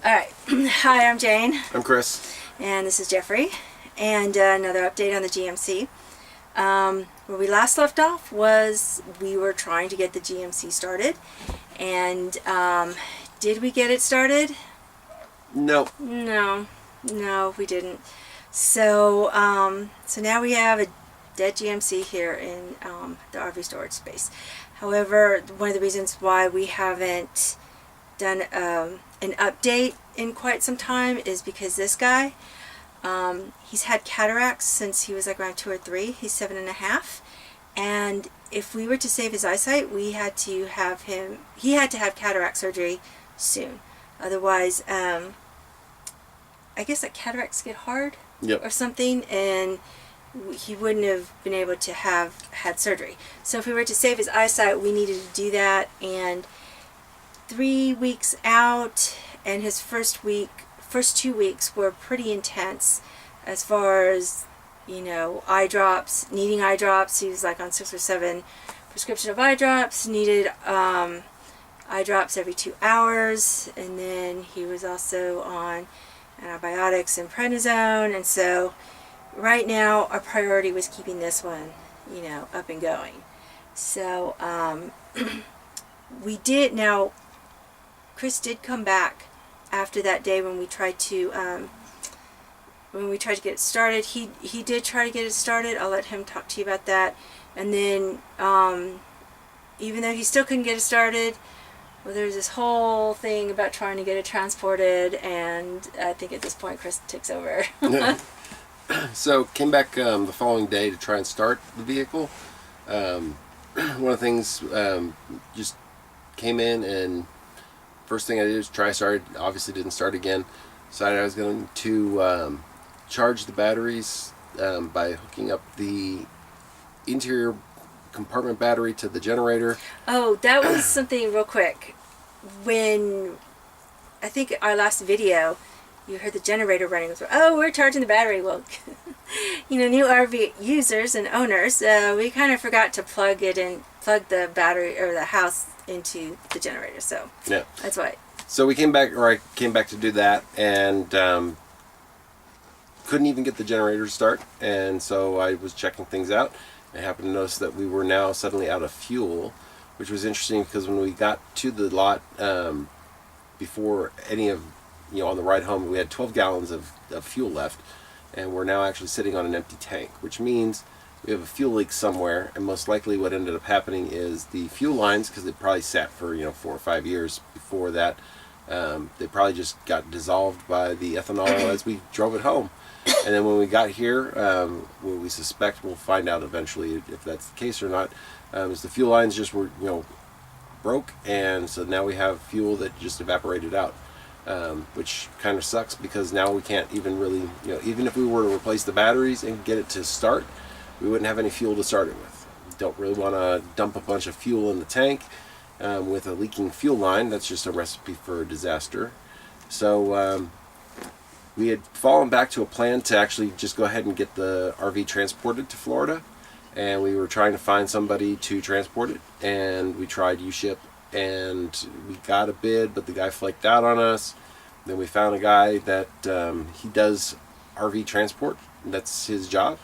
Alright, hi, I'm Jane. I'm Chris. And this is Jeffrey. And another update on the GMC. Where we last left off was we were trying to get the GMC started. And did we get it started? No. No, we didn't. So, so now we have a dead GMC here in the RV storage space. However, one of the reasons why we haven't done an update in quite some time is because this guy, he's had cataracts since he was like around 2 or 3. He's 7.5, and if we were to save his eyesight, we had to have him. He had to have cataract surgery soon. Otherwise, I guess that cataracts get hard or something, and he wouldn't have been able to have had surgery. So if we were to save his eyesight, we needed to do that. And 3 weeks out, and his first 2 weeks were pretty intense as far as, you know, eye drops, needing eye drops. He was like on 6 or 7 prescription of eye drops, needed eye drops every 2 hours, and then he was also on antibiotics and prednisone. And so right now our priority was keeping this one, you know, up and going. So we did. Now Chris did come back after that day when we tried to get it started. He did try to get it started. I'll let him talk to you about that. And then even though he still couldn't get it started, well, there's this whole thing about trying to get it transported, and I think at this point Chris takes over. So came back the following day to try and start the vehicle. One of the things, just came in, and first thing I did was try start. Obviously didn't start again. Decided I was going to charge the batteries by hooking up the interior compartment battery to the generator. Oh, that was something real quick. When I think our last video, you heard the generator running. Oh, we're charging the battery. Well, you know, new RV users and owners, we kind of forgot to plug the battery or the house into the generator. So yeah, that's why. So we came back, or I came back to do that, and couldn't even get the generator to start. And so I was checking things out. I happened to notice that we were now suddenly out of fuel, which was interesting because when we got to the lot, before any of, you know, on the ride home, we had 12 gallons of fuel left, and we're now actually sitting on an empty tank, which means we have a fuel leak somewhere. And most likely what ended up happening is the fuel lines, because they probably sat for, you know, 4 or 5 years before that, they probably just got dissolved by the ethanol as we drove it home. And then when we got here, what we suspect, we'll find out eventually if that's the case or not, is the fuel lines just were, you know, broke, and so now we have fuel that just evaporated out, which kind of sucks because now we can't even really, you know, even if we were to replace the batteries and get it to start, we wouldn't have any fuel to start it with. Don't really want to dump a bunch of fuel in the tank with a leaking fuel line. That's just a recipe for disaster. So we had fallen back to a plan to actually just go ahead and get the RV transported to Florida, and we were trying to find somebody to transport it, and we tried U-Ship, and we got a bid, but the guy flaked out on us. Then we found a guy that he does RV transport. That's his job,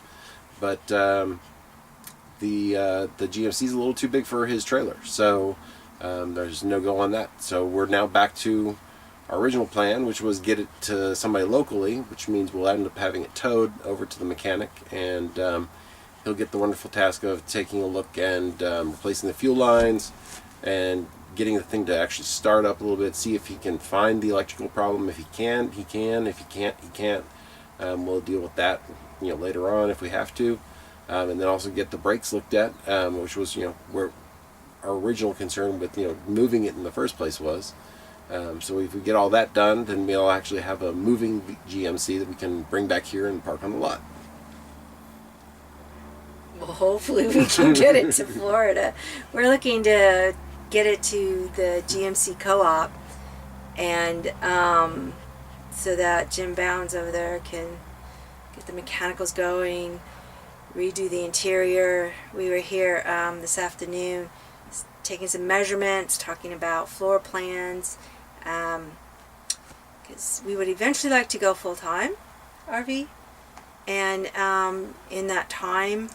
but the GMC is a little too big for his trailer, so there's no go on that. So we're now back to our original plan, which was get it to somebody locally, which means we'll end up having it towed over to the mechanic, and he'll get the wonderful task of taking a look and replacing the fuel lines and getting the thing to actually start up a little bit, see if he can find the electrical problem. If he can, he can. If he can't, he can't. We'll deal with that, you know, later on if we have to, and then also get the brakes looked at, which was, you know, where our original concern with, you know, moving it in the first place was. So if we get all that done, then we'll actually have a moving GMC that we can bring back here and park on the lot. Well, hopefully we can get it to Florida. We're looking to get it to the GMC co-op, and so that Jim Bounds over there can get the mechanicals going, redo the interior. We were here this afternoon taking some measurements, talking about floor plans, because we would eventually like to go full-time RV, and in that time,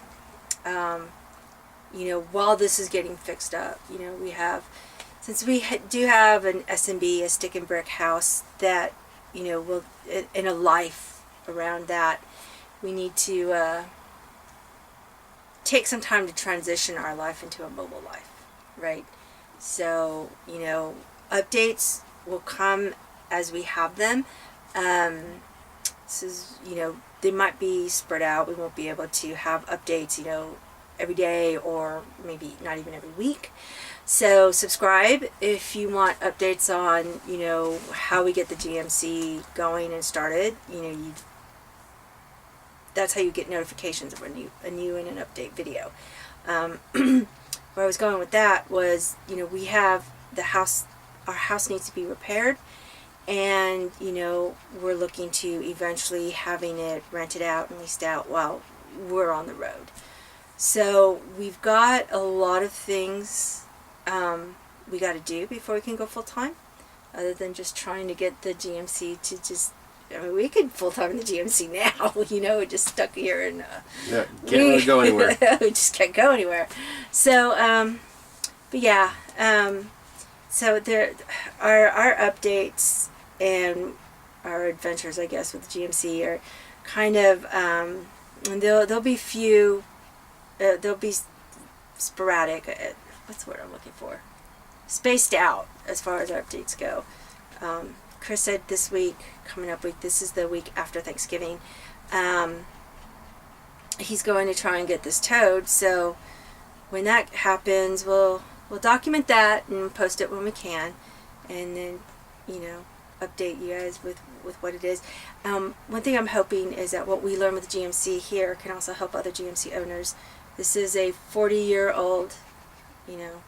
while this is getting fixed up, we have, since we do have an S&B, a stick and brick house that, will, in a life around that, we need to take some time to transition our life into a mobile life, right? So, updates will come as we have them. This is, they might be spread out. We won't be able to have updates, every day, or maybe not even every week. So subscribe if you want updates on, how we get the GMC going and started. That's how you get notifications of a new and an update video. Where I was going with that was, we have the house, our house needs to be repaired, and we're looking to eventually having it rented out and leased out while we're on the road. So we've got a lot of things we got to do before we can go full time, other than just trying to get the GMC to just. I mean, we could full time in the GMC now. We're just stuck here and can't really go anywhere. We just can't go anywhere. So, but yeah, so there, our updates and our adventures, I guess, with the GMC are kind of, and they'll be few, they'll be sporadic. What's the word I'm looking for? Spaced out as far as our updates go. Chris said this week, coming up week, this is the week after Thanksgiving, he's going to try and get this towed. So when that happens, we'll document that and post it when we can, and then update you guys with what it is. One thing I'm hoping is that what we learn with the GMC here can also help other GMC owners. This is a 40-year-old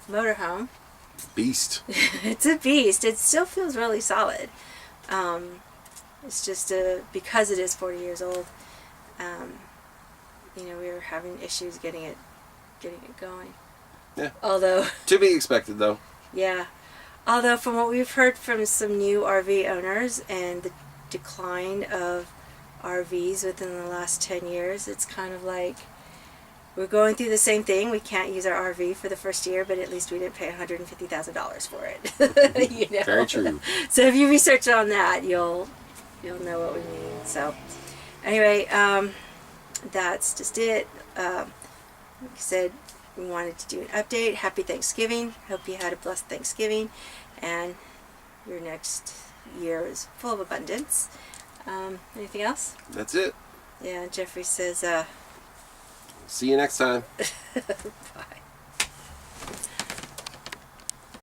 motorhome. Beast. It's a beast. It still feels really solid. It's just because it is 40 years old. We were having issues getting it going. Yeah. Although to be expected, though. Yeah. Although from what we've heard from some new RV owners and the decline of RVs within the last 10 years, it's kind of like we're going through the same thing. We can't use our RV for the first year, but at least we didn't pay $150,000 for it. Very true. So if you research on that, you'll know what we mean. So anyway, that's just it. Like I said, we wanted to do an update. Happy Thanksgiving. Hope you had a blessed Thanksgiving, and your next year is full of abundance. Anything else? That's it. Yeah, Jeffrey says, see you next time.